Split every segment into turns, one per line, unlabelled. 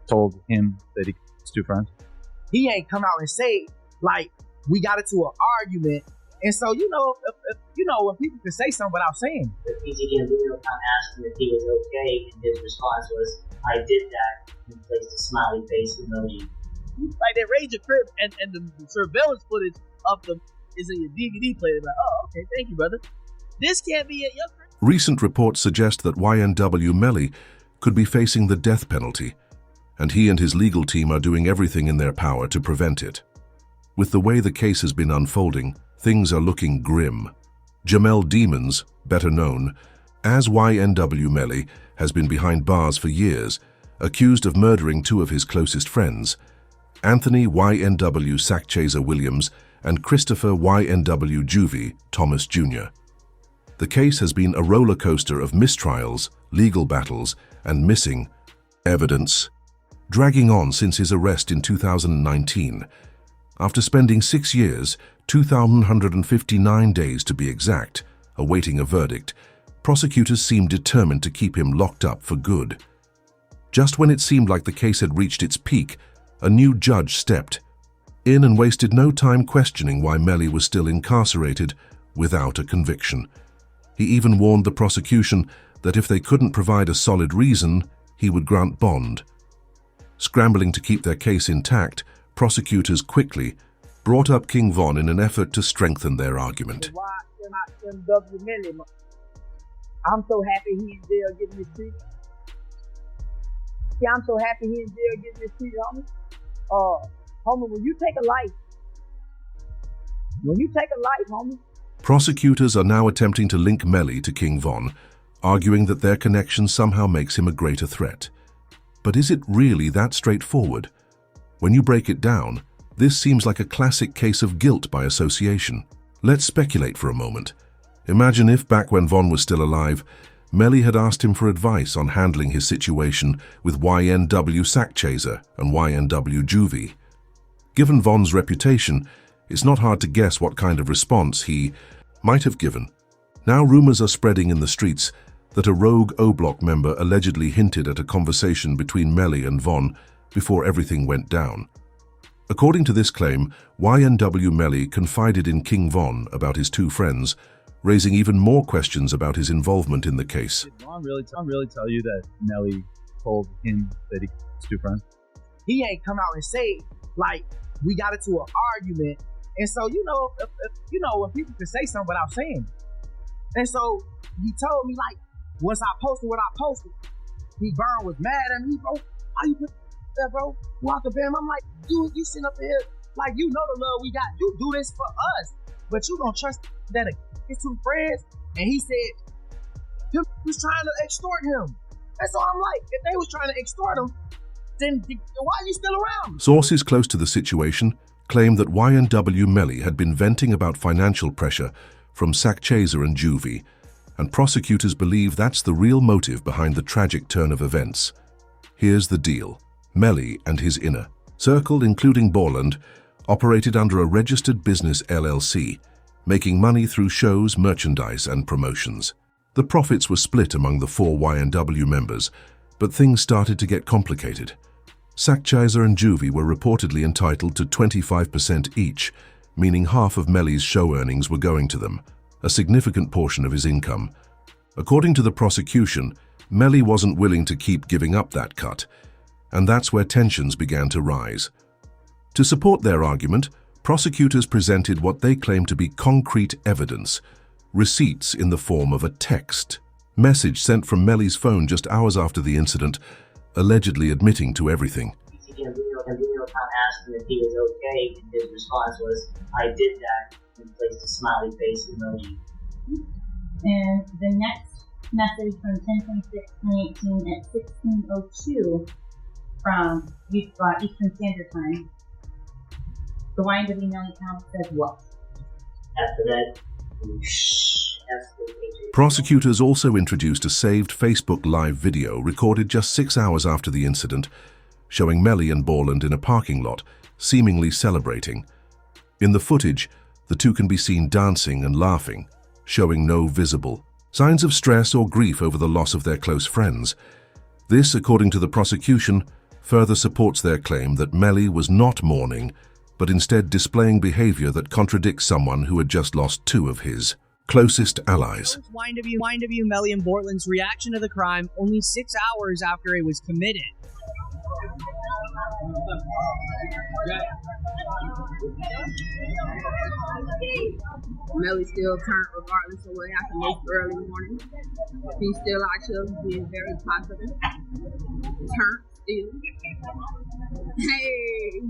told him that his two friends.
He ain't come out and say, like, we got into an argument. And so, you know, when people can say something without saying.
The PGD video asked him if he was okay, and his response was, I did that, and placed a smiley face emoji.
Like, they raid your crib, and the surveillance footage of them is in your DVD player. Like, oh, okay, thank you, brother. This can't be at your crib.
Recent reports suggest that YNW Melly could be facing the death penalty, and he and his legal team are doing everything in their power to prevent it. With the way the case has been unfolding, things are looking grim. Jamel Demons, better known as YNW Melly, has been behind bars for years, accused of murdering two of his closest friends, Anthony YNW Sackchaser Williams and Christopher YNW Juvie Thomas Jr. The case has been a roller coaster of mistrials, legal battles, and missing evidence, dragging on since his arrest in 2019. After spending 6 years, 2,159 days to be exact, awaiting a verdict, prosecutors seemed determined to keep him locked up for good. Just when it seemed like the case had reached its peak, a new judge stepped in and wasted no time questioning why Melly was still incarcerated without a conviction. He even warned the prosecution that if they couldn't provide a solid reason, he would grant bond. Scrambling to keep their case intact, prosecutors quickly brought up King Von in an effort to strengthen their argument.
YNW Melly, I'm so happy he in jail getting his treatment. Yeah, I'm so happy he in jail getting his treatment, homie. Homie, when you take a life, homie.
Prosecutors are now attempting to link Melly to King Von, arguing that their connection somehow makes him a greater threat. But is it really that straightforward? When you break it down, this seems like a classic case of guilt by association. Let's speculate for a moment. Imagine if, back when Von was still alive, Melly had asked him for advice on handling his situation with YNW Sackchaser and YNW Juvie. Given Von's reputation, it's not hard to guess what kind of response he might have given. Now rumors are spreading in the streets that a rogue O-Block member allegedly hinted at a conversation between Melly and Von before everything went down. According to this claim, YNW Melly confided in King Von about his two friends, raising even more questions about his involvement in the case.
Did Von really tell you that Melly told him that he his two friends?
He ain't come out and say, like, we got into an argument. And so, you know, when people can say something without saying. And so he told me, like, once I posted what I posted, he Vern was mad at me, bro. Why you put that, bro? Walk up him. I'm like, dude, you sitting up here, like, you know the love we got. You do this for us, but you don't trust that his two friends. And he said, them was trying to extort him. And so I'm like, if they was trying to extort him, then why are you still around?
Sources close to the situation claim that YNW Melly had been venting about financial pressure from Sackchaser and Juvie, and prosecutors believe that's the real motive behind the tragic turn of events. Here's the deal. Melly and his inner circle, including Borland, operated under a registered business LLC, making money through shows, merchandise, and promotions. The profits were split among the 4 YNW members, but things started to get complicated. Sackchaser and Juvie were reportedly entitled to 25% each, meaning half of Melly's show earnings were going to them, a significant portion of his income. According to the prosecution, Melly wasn't willing to keep giving up that cut, and that's where tensions began to rise. To support their argument, prosecutors presented what they claimed to be concrete evidence, receipts in the form of a text message sent from Melly's phone just hours after the incident, allegedly admitting to everything.
Asked him if he was okay, and his response was, I did that, and placed a smiley face emoji.
And the next message from 10/26/2018 at 16:02 from Eastern Standard Time, the YNW Melly account says what?
After that,
prosecutors also introduced a saved Facebook Live video recorded just 6 hours after the incident, showing Melly and Borland in a parking lot, seemingly celebrating. In the footage, the two can be seen dancing and laughing, showing no visible signs of stress or grief over the loss of their close friends. This, according to the prosecution, further supports their claim that Melly was not mourning, but instead displaying behavior that contradicts someone who had just lost two of his closest allies.
YNW Melly and Bortland's reaction to the crime only 6 hours after it was committed.
Melly still turned regardless of what happened this early morning. He's still out here being very positive. Turned still. Hey!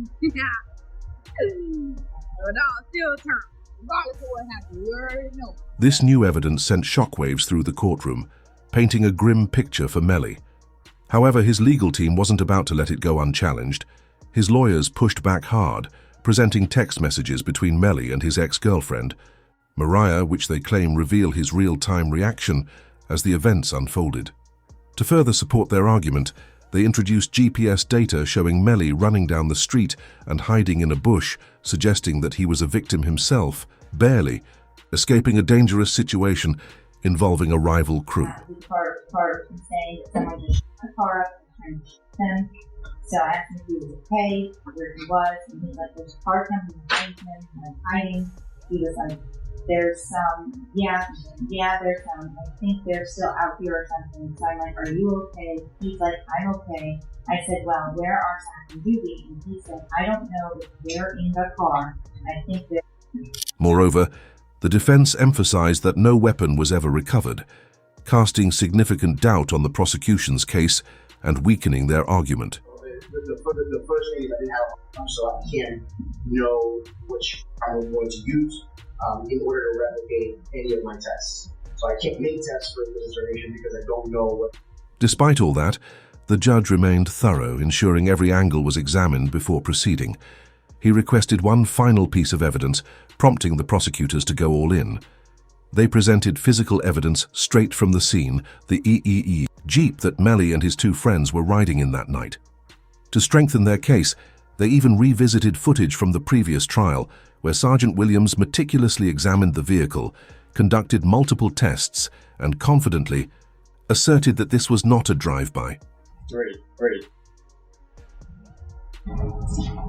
But no, still turned. Regardless of what happened, you already know.
This new evidence sent shockwaves through the courtroom, painting a grim picture for Melly. However, his legal team wasn't about to let it go unchallenged. His lawyers pushed back hard, presenting text messages between Melly and his ex-girlfriend, Mariah, which they claim reveal his real-time reaction as the events unfolded. To further support their argument, they introduced GPS data showing Melly running down the street and hiding in a bush, suggesting that he was a victim himself, barely, escaping a dangerous situation involving a rival crew.
Part saying that someone just shut the car up and trying to shoot him. So I asked him if he was okay, where he was, and he's like, there's a car coming behind him, and I'm hiding. He was like, there's some, there's some, I think they're still out here or something. So I'm like, are you okay? He's like, I'm okay. I said, well, where are Zach and Doobie? And he said, I don't know if they're in the car. I think they're...
Moreover, the defense emphasized that no weapon was ever recovered, casting significant doubt on the prosecution's case and weakening their argument.
The first thing is I didn't have a firearm, so I can't know which I'm going to use in order to replicate any of my tests. So I can't make tests for this determination because I don't know what...
Despite all that, the judge remained thorough, ensuring every angle was examined before proceeding. He requested one final piece of evidence, prompting the prosecutors to go all in. They presented physical evidence straight from the scene, the EEE Jeep that Melly and his two friends were riding in that night. To strengthen their case, they even revisited footage from the previous trial, where Sergeant Williams meticulously examined the vehicle, conducted multiple tests, and confidently asserted that this was not a drive-by.
Three.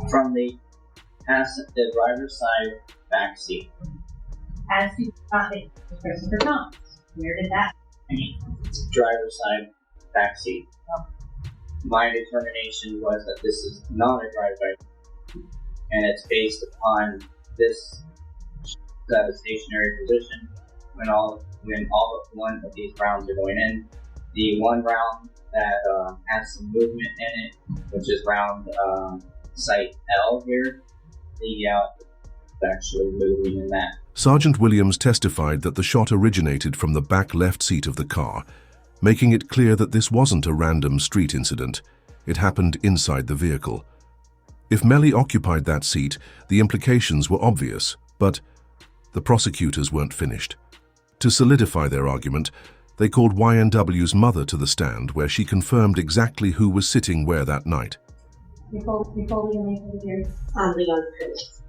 From the driver's side back seat.
As to Christopher Thomas. Where did that
Driver's side back seat. My determination was that this is not a drive-by, and it's based upon this at a stationary position when all but one of these rounds are going in. The one round that has some movement in it, which is round site L here, the actually moving in that.
Sergeant Williams testified that the shot originated from the back left seat of the car, making it clear that this wasn't a random street incident. It happened inside the vehicle. If Melly occupied that seat, the implications were obvious, but the prosecutors weren't finished. To solidify their argument, they called YNW's mother to the stand, where she confirmed exactly who was sitting where that night.
Nicole, your name for the jury?
Leon Phillips.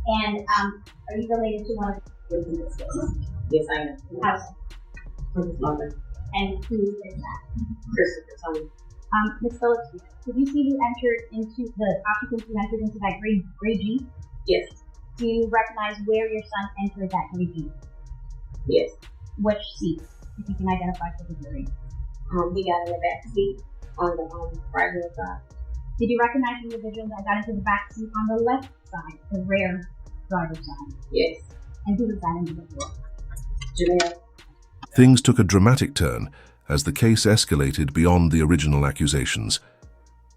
And are you related to one of the kids in this case?
Yes, I am.
How's
From his mother,
and who is that?
Christopher Thomas.
Ms. Phillips, did you see who entered into the occupants who entered into that gray Jeep?
Yes.
Do you recognize where your son entered that gray Jeep?
Yes.
Which seat, if you can identify for the jury?
He got in the back seat on the right hand side.
Did you recognize the individual that got into the back seat on the left side, the rear driver's side?
Yes.
And who was that individual?
Janelle.
Things took a dramatic turn as the case escalated beyond the original accusations.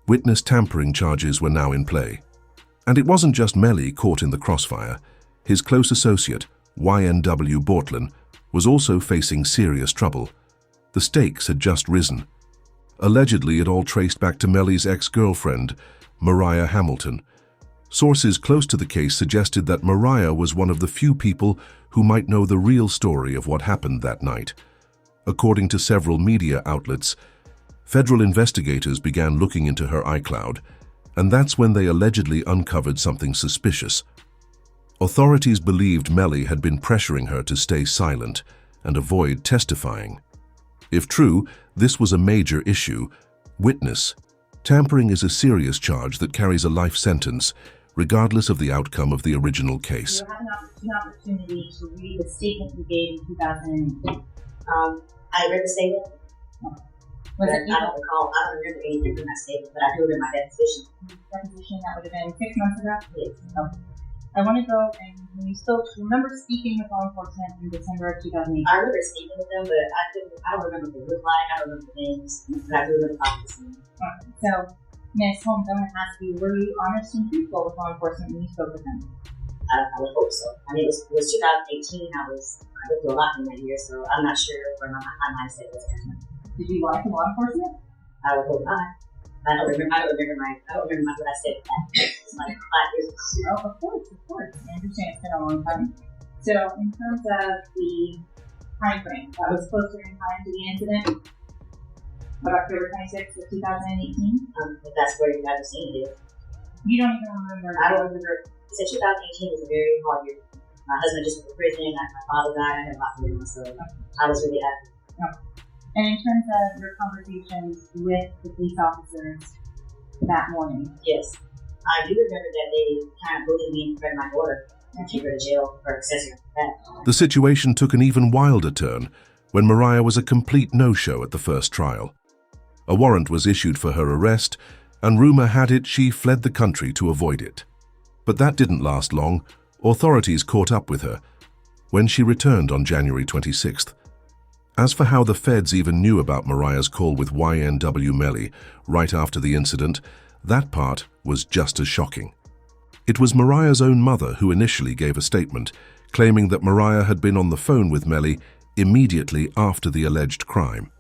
Witness tampering charges were now in play. And it wasn't just Melly caught in the crossfire. His close associate, YNW Bortland, was also facing serious trouble. The stakes had just risen. Allegedly, it all traced back to Melly's ex-girlfriend, Mariah Hamilton. Sources close to the case suggested that Mariah was one of the few people who might know the real story of what happened that night. According to several media outlets, federal investigators began looking into her iCloud, and that's when they allegedly uncovered something suspicious. Authorities believed Melly had been pressuring her to stay silent and avoid testifying. If true, this was a major issue. Witness Tampering is a serious charge that carries a life sentence, regardless of the outcome of the original case.
You have an opportunity to read the statement you gave in 2008.
I read the statement.
Was
I
it
don't recall. I don't remember anything from that statement, but I do remember my deposition.
deposition that would have been 6 months ago?
Yes.
Okay. I want to go and when you still remember speaking with law enforcement in December of 2008.
I remember speaking with them, but I don't remember what they looked like. I don't remember the names, but I do remember talking to them.
Okay. So, Ms. Holmes, I'm going to ask you, were you honest and truthful with law enforcement when you spoke with them?
I would hope so. I mean, it was 2018. I went through a lot in that year, so I'm not sure where my mindset was at.
Did you lie to law enforcement?
I would hope not. I don't remember what I said back. It's like 5 years ago.
Oh, of course. I understand it's been a long time. So, in terms of the time frame, that was closer in time to the incident of October 26th of 2018?
If that's where you guys are seeing it.
You don't even remember?
I don't remember. It said 2018 was a very hard year. My husband just went to prison. My father died. I had a lot to do, so I was really happy.
Okay. And in terms of your conversations with the police officers that morning?
Yes. I do remember that they kind of bullied me in front of my daughter and took her to jail for accessory after that.
The situation took an even wilder turn when Mariah was a complete no-show at the first trial. A warrant was issued for her arrest, and rumor had it she fled the country to avoid it. But that didn't last long. Authorities caught up with her when she returned on January 26th. As for how the feds even knew about Mariah's call with YNW Melly right after the incident, that part was just as shocking. It was Mariah's own mother who initially gave a statement, claiming that Mariah had been on the phone with Melly immediately after the alleged crime.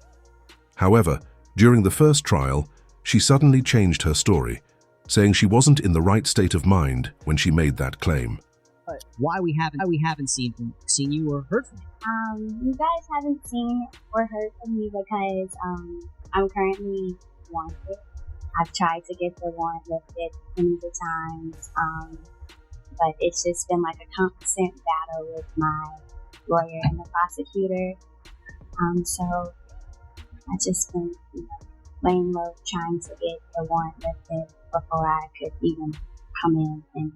However, during the first trial, she suddenly changed her story, saying she wasn't in the right state of mind when she made that claim.
Why we haven't seen you or heard from you?
You guys haven't seen or heard from me because I'm currently wanted. I've tried to get the warrant lifted many times, but it's just been like a constant battle with my lawyer and the prosecutor. So I've just been laying low trying to get the warrant lifted before I could even come in and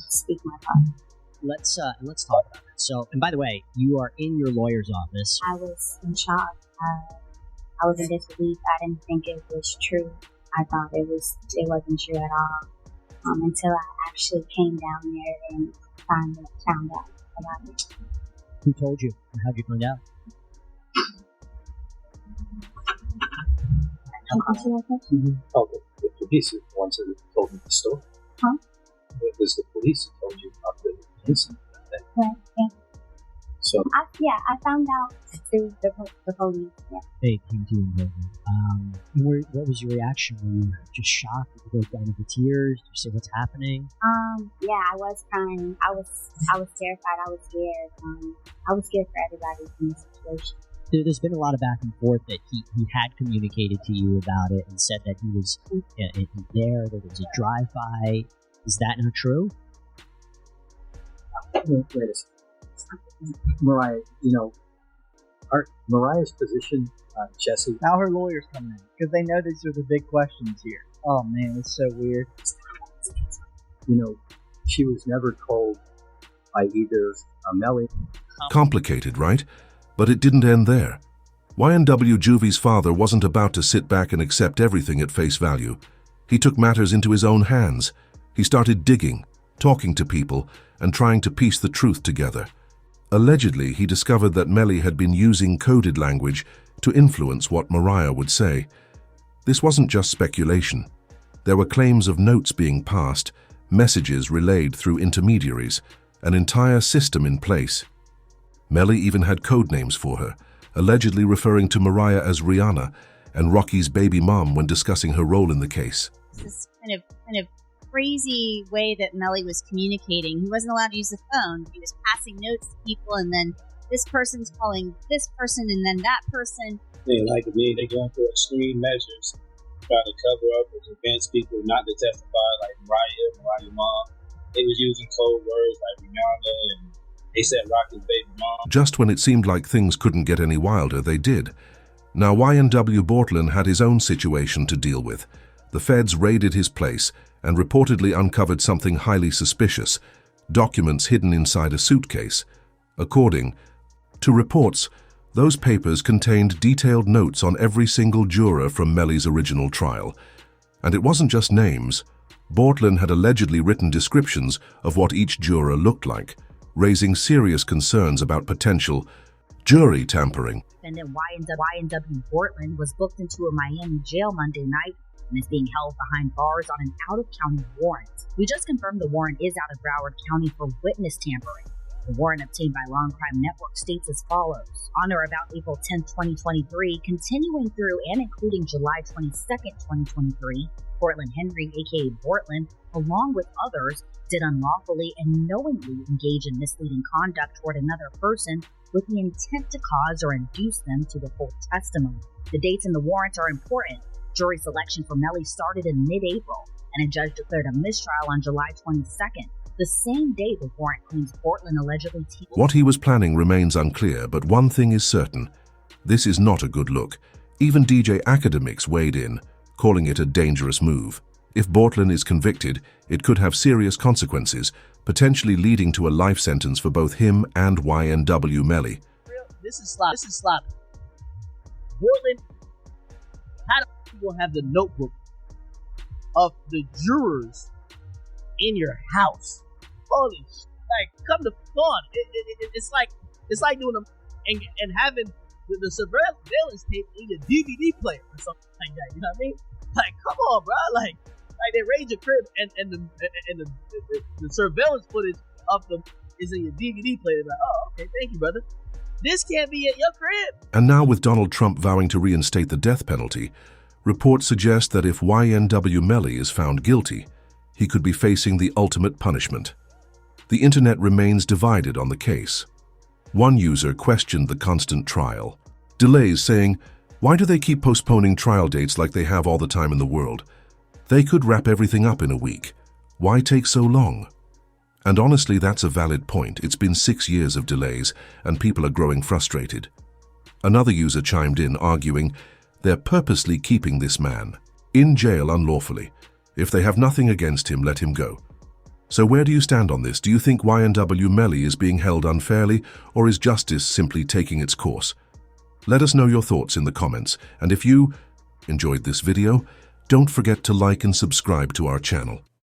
speak my part.
Let's talk about that. So, and by the way, you are in your lawyer's office.
I was in shock. I was in disbelief. I didn't think it was true. I thought it wasn't true at all. Until I actually came down there and found out about it.
Who told you? And how'd you find out?
Oh, the police are the ones who told me the story.
Huh?
It was the police who told you about the incident.
Right, yeah.
So
I found out through the police. Yeah.
They came to you in prison. What was your reaction? Were you just shocked? Did you go down into tears? Did you say what's happening?
Yeah, I was crying. I was terrified. I was scared. I was scared for everybody in this situation.
There's been a lot of back and forth that he had communicated to you about it and said that he was there, that it was a drive-by. Is that not true?
wait a second. Mariah, Mariah's position, Jesse.
Now her lawyer's coming in because they know these are the big questions here. Oh man, it's so weird.
She was never told by either Melly.
Complicated, right? But it didn't end there. YNW Juvie's father wasn't about to sit back and accept everything at face value. He took matters into his own hands. He started digging, talking to people, and trying to piece the truth together. Allegedly, he discovered that Melly had been using coded language to influence what Mariah would say. This wasn't just speculation. There were claims of notes being passed, messages relayed through intermediaries, an entire system in place. Melly even had code names for her, allegedly referring to Mariah as Rihanna and Rocky's baby mom when discussing her role in the case.
This kind of crazy way that Melly was communicating. He wasn't allowed to use the phone. He was passing notes to people, and then this person's calling this person, and then that person.
They're going through extreme measures, trying to cover up or convince people not to testify, like Mariah mom. They was using code words like Rihanna, and they said Rocky's baby mom.
Just when it seemed like things couldn't get any wilder, they did. Now YNW Bortland had his own situation to deal with. The feds raided his place and reportedly uncovered something highly suspicious, documents hidden inside a suitcase. According to reports, those papers contained detailed notes on every single juror from Melly's original trial. And it wasn't just names. Bortlen had allegedly written descriptions of what each juror looked like, raising serious concerns about potential jury tampering.
Defendant YNW Bortlen was booked into a Miami jail Monday night and is being held behind bars on an out-of-county warrant. We just confirmed the warrant is out of Broward County for witness tampering. The warrant obtained by Law and Crime Network states as follows. On or about April 10, 2023, continuing through and including July 22, 2023, Portland Henry, aka Bortlen, along with others, did unlawfully and knowingly engage in misleading conduct toward another person with the intent to cause or induce them to withhold testimony. The dates in the warrant are important. Jury selection for Melly started in mid-April, and a judge declared a mistrial on July 22nd, the same day the warrant claims Bortlen allegedly...
What he was planning remains unclear, but one thing is certain. This is not a good look. Even DJ Academics weighed in, calling it a dangerous move. If Bortlen is convicted, it could have serious consequences, potentially leading to a life sentence for both him and YNW Melly.
This is sloppy. Bortlen, how do people have the notebook of the jurors in your house? Holy shit. Like, come to fun. It's like doing them and having the surveillance tape in your DVD player or something like that. You know what I mean? Like, come on, bro. Like they raid your crib and the surveillance footage of them is in your DVD player. Like, oh, okay, thank you, brother. This can't be at your crib.
And now, with Donald Trump vowing to reinstate the death penalty, reports suggest that if YNW Melly is found guilty, he could be facing the ultimate punishment. The internet remains divided on the case. One user questioned the constant trial delays, saying, "Why do they keep postponing trial dates like they have all the time in the world? They could wrap everything up in a week. Why take so long?" And honestly, that's a valid point. It's been 6 years of delays, and people are growing frustrated. Another user chimed in, arguing, they're purposely keeping this man in jail unlawfully. If they have nothing against him, let him go. So where do you stand on this? Do you think YNW Melly is being held unfairly, or is justice simply taking its course? Let us know your thoughts in the comments, and if you enjoyed this video, don't forget to like and subscribe to our channel.